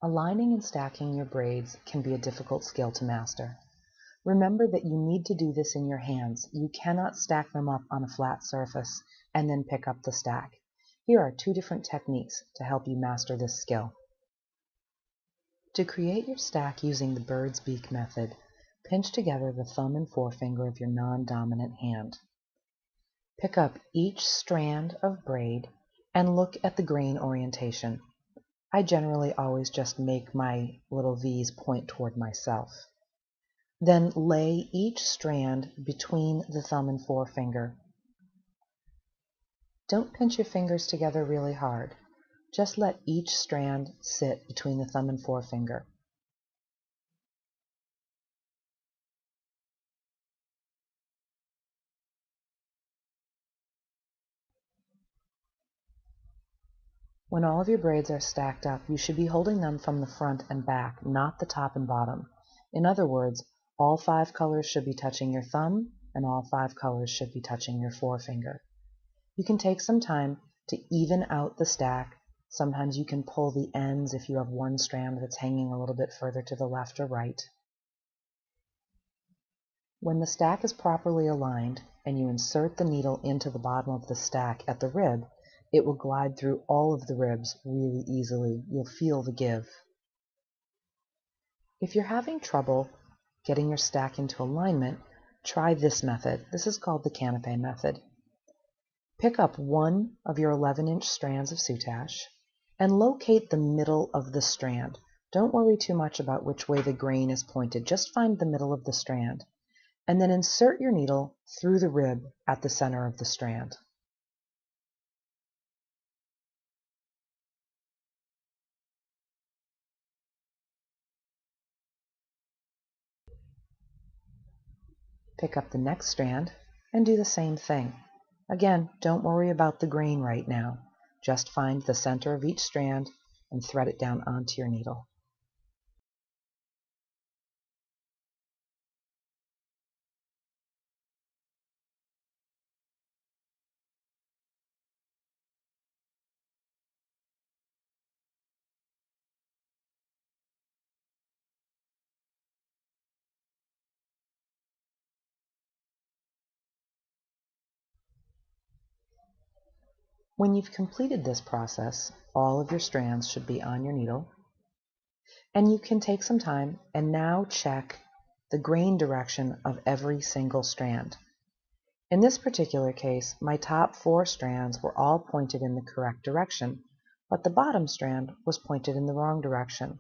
Aligning and stacking your braids can be a difficult skill to master. Remember that you need to do this in your hands. You cannot stack them up on a flat surface and then pick up the stack. Here are two different techniques to help you master this skill. To create your stack using the bird's beak method, pinch together the thumb and forefinger of your non-dominant hand. Pick up each strand of braid and look at the grain orientation. I generally always just make my little V's point toward myself. Then lay each strand between the thumb and forefinger. Don't pinch your fingers together really hard. Just let each strand sit between the thumb and forefinger. When all of your braids are stacked up, you should be holding them from the front and back, not the top and bottom. In other words, all 5 colors should be touching your thumb, and all 5 colors should be touching your forefinger. You can take some time to even out the stack. Sometimes you can pull the ends if you have one strand that's hanging a little bit further to the left or right. When the stack is properly aligned and you insert the needle into the bottom of the stack at the rib, it will glide through all of the ribs really easily. You'll feel the give. If you're having trouble getting your stack into alignment, try this method. This is called the Canape Method. Pick up one of your 11-inch strands of soutache and locate the middle of the strand. Don't worry too much about which way the grain is pointed. Just find the middle of the strand, and then insert your needle through the rib at the center of the strand. Pick up the next strand and do the same thing. Again, don't worry about the grain right now. Just find the center of each strand and thread it down onto your needle. When you've completed this process, all of your strands should be on your needle, and you can take some time and now check the grain direction of every single strand. In this particular case, my top 4 strands were all pointed in the correct direction, but the bottom strand was pointed in the wrong direction.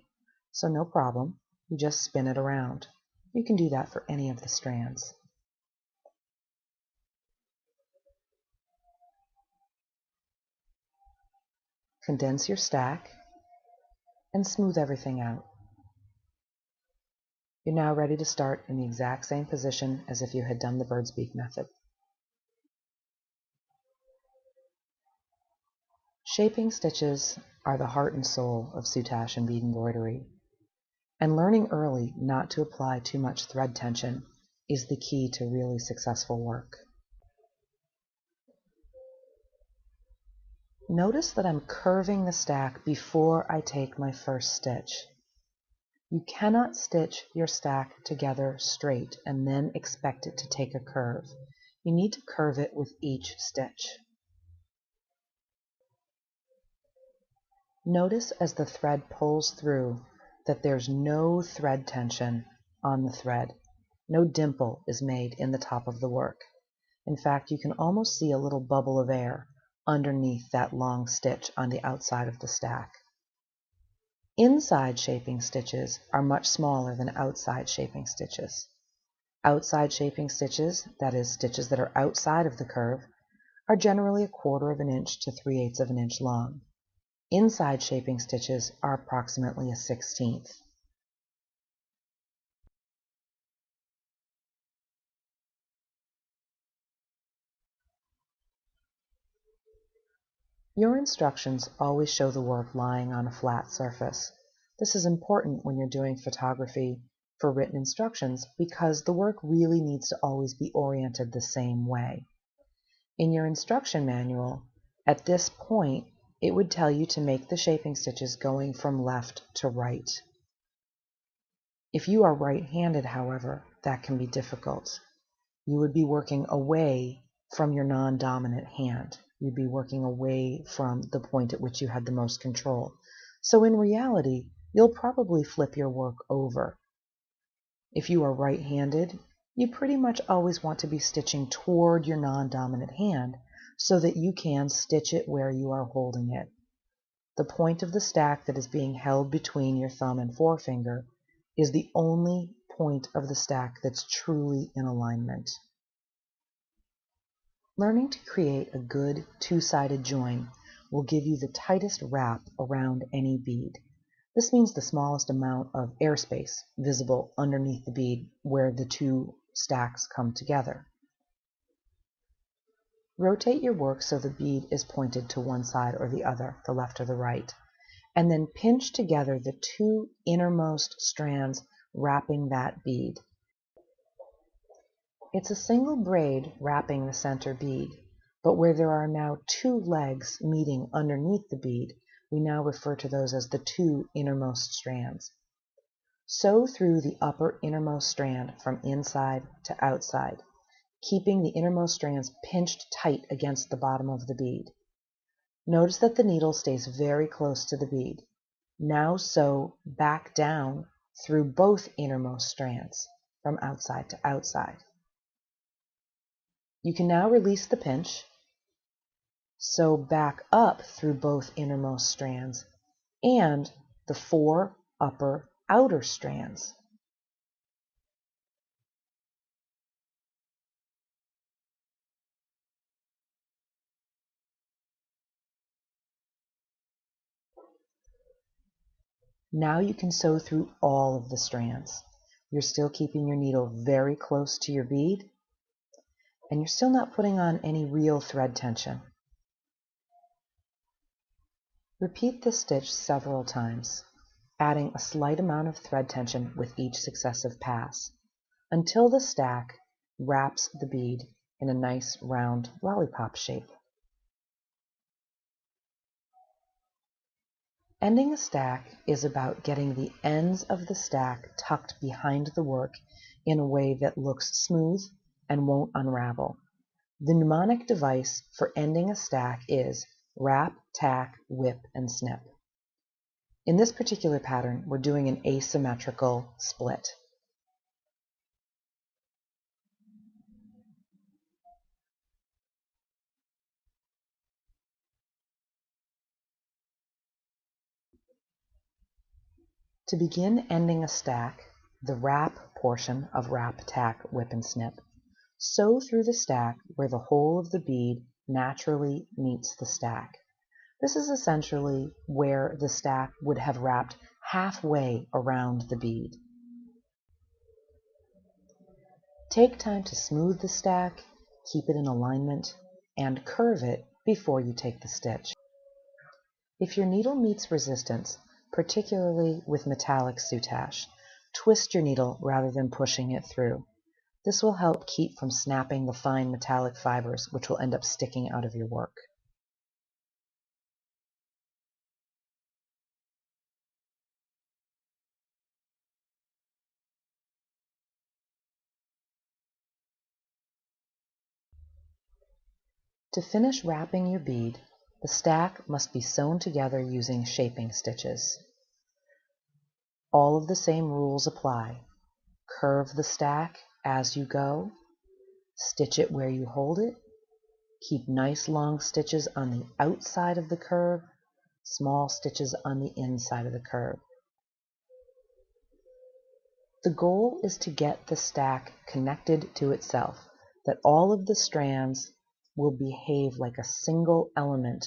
So no problem, you just spin it around. You can do that for any of the strands. Condense your stack and smooth everything out. You're now ready to start in the exact same position as if you had done the bird's beak method. Shaping stitches are the heart and soul of soutache and bead embroidery, and learning early not to apply too much thread tension is the key to really successful work. Notice that I'm curving the stack before I take my first stitch. You cannot stitch your stack together straight and then expect it to take a curve. You need to curve it with each stitch. Notice as the thread pulls through that there's no thread tension on the thread. No dimple is made in the top of the work. In fact, you can almost see a little bubble of air underneath that long stitch on the outside of the stack. Inside shaping stitches are much smaller than outside shaping stitches. Outside shaping stitches, that is, stitches that are outside of the curve, are generally 1/4 of an inch to 3/8 of an inch long. Inside shaping stitches are approximately a 1/16. Your instructions always show the work lying on a flat surface. This is important when you're doing photography for written instructions because the work really needs to always be oriented the same way. In your instruction manual, at this point, it would tell you to make the shaping stitches going from left to right. If you are right-handed, however, that can be difficult. You would be working away from your non-dominant hand. You'd be working away from the point at which you had the most control. So in reality, you'll probably flip your work over. If you are right-handed, you pretty much always want to be stitching toward your non-dominant hand so that you can stitch it where you are holding it. The point of the stack that is being held between your thumb and forefinger is the only point of the stack that's truly in alignment. Learning to create a good two-sided join will give you the tightest wrap around any bead. This means the smallest amount of airspace visible underneath the bead where the two stacks come together. Rotate your work so the bead is pointed to one side or the other, the left or the right, and then pinch together the two innermost strands wrapping that bead. It's a single braid wrapping the center bead, but where there are now two legs meeting underneath the bead, we now refer to those as the two innermost strands. Sew through the upper innermost strand from inside to outside, keeping the innermost strands pinched tight against the bottom of the bead. Notice that the needle stays very close to the bead. Now sew back down through both innermost strands from outside to outside. You can now release the pinch, sew back up through both innermost strands and the four upper outer strands. Now you can sew through all of the strands. You're still keeping your needle very close to your bead, and you're still not putting on any real thread tension. Repeat this stitch several times, adding a slight amount of thread tension with each successive pass, until the stack wraps the bead in a nice round lollipop shape. Ending a stack is about getting the ends of the stack tucked behind the work in a way that looks smooth and won't unravel. The mnemonic device for ending a stack is wrap, tack, whip, and snip. In this particular pattern, we're doing an asymmetrical split. To begin ending a stack, the wrap portion of wrap, tack, whip, and snip, sew through the stack where the hole of the bead naturally meets the stack. This is essentially where the stack would have wrapped halfway around the bead. Take time to smooth the stack, keep it in alignment, and curve it before you take the stitch. If your needle meets resistance, particularly with metallic soutache, twist your needle rather than pushing it through. This will help keep from snapping the fine metallic fibers, which will end up sticking out of your work. To finish wrapping your bead, the stack must be sewn together using shaping stitches. All of the same rules apply. Curve the stack as you go, stitch it where you hold it, keep nice long stitches on the outside of the curve, small stitches on the inside of the curve. The goal is to get the stack connected to itself, that all of the strands will behave like a single element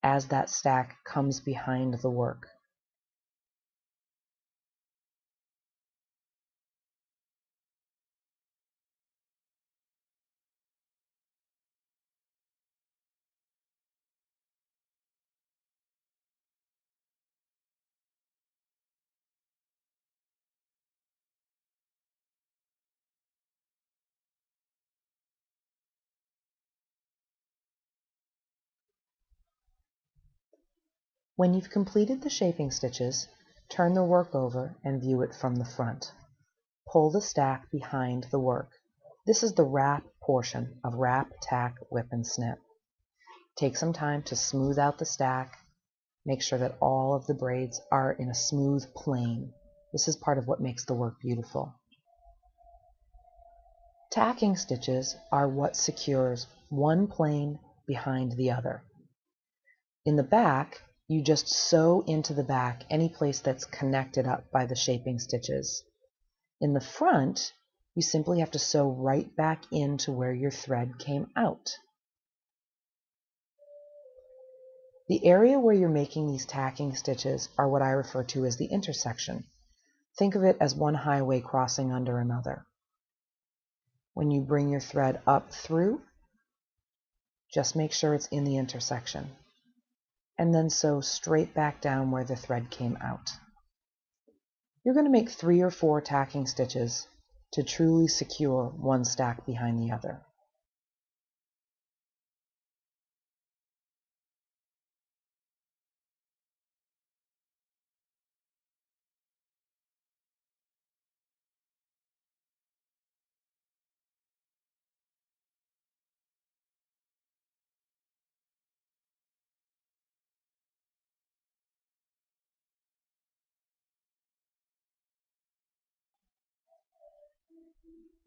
as that stack comes behind the work. When you've completed the shaping stitches, turn the work over and view it from the front. Pull the stack behind the work. This is the wrap portion of wrap, tack, whip, and snip. Take some time to smooth out the stack. Make sure that all of the braids are in a smooth plane. This is part of what makes the work beautiful. Tacking stitches are what secures one plane behind the other. In the back, you just sew into the back any place that's connected up by the shaping stitches. In the front, you simply have to sew right back into where your thread came out. The area where you're making these tacking stitches are what I refer to as the intersection. Think of it as one highway crossing under another. When you bring your thread up through, just make sure it's in the intersection, and then sew straight back down where the thread came out. You're going to make 3 or 4 tacking stitches to truly secure one stack behind the other.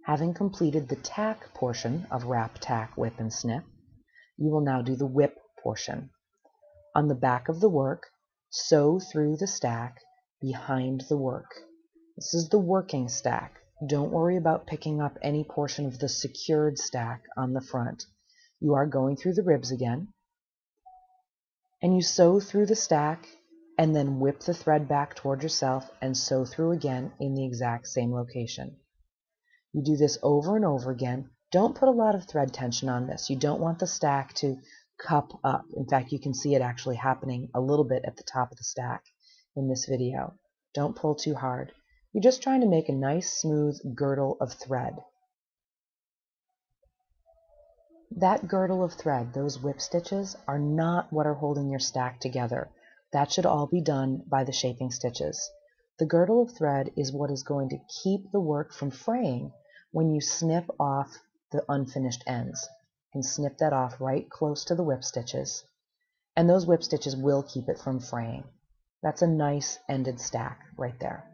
Having completed the tack portion of wrap, tack, whip, and snip, you will now do the whip portion. On the back of the work, sew through the stack behind the work. This is the working stack. Don't worry about picking up any portion of the secured stack on the front. You are going through the ribs again, and you sew through the stack and then whip the thread back toward yourself and sew through again in the exact same location. You do this over and over again. Don't put a lot of thread tension on this. You don't want the stack to cup up. In fact, you can see it actually happening a little bit at the top of the stack in this video. Don't pull too hard. You're just trying to make a nice smooth girdle of thread. That girdle of thread, those whip stitches, are not what are holding your stack together. That should all be done by the shaping stitches. The girdle of thread is what is going to keep the work from fraying when you snip off the unfinished ends. You can snip that off right close to the whip stitches, and those whip stitches will keep it from fraying. That's a nice ended stack right there.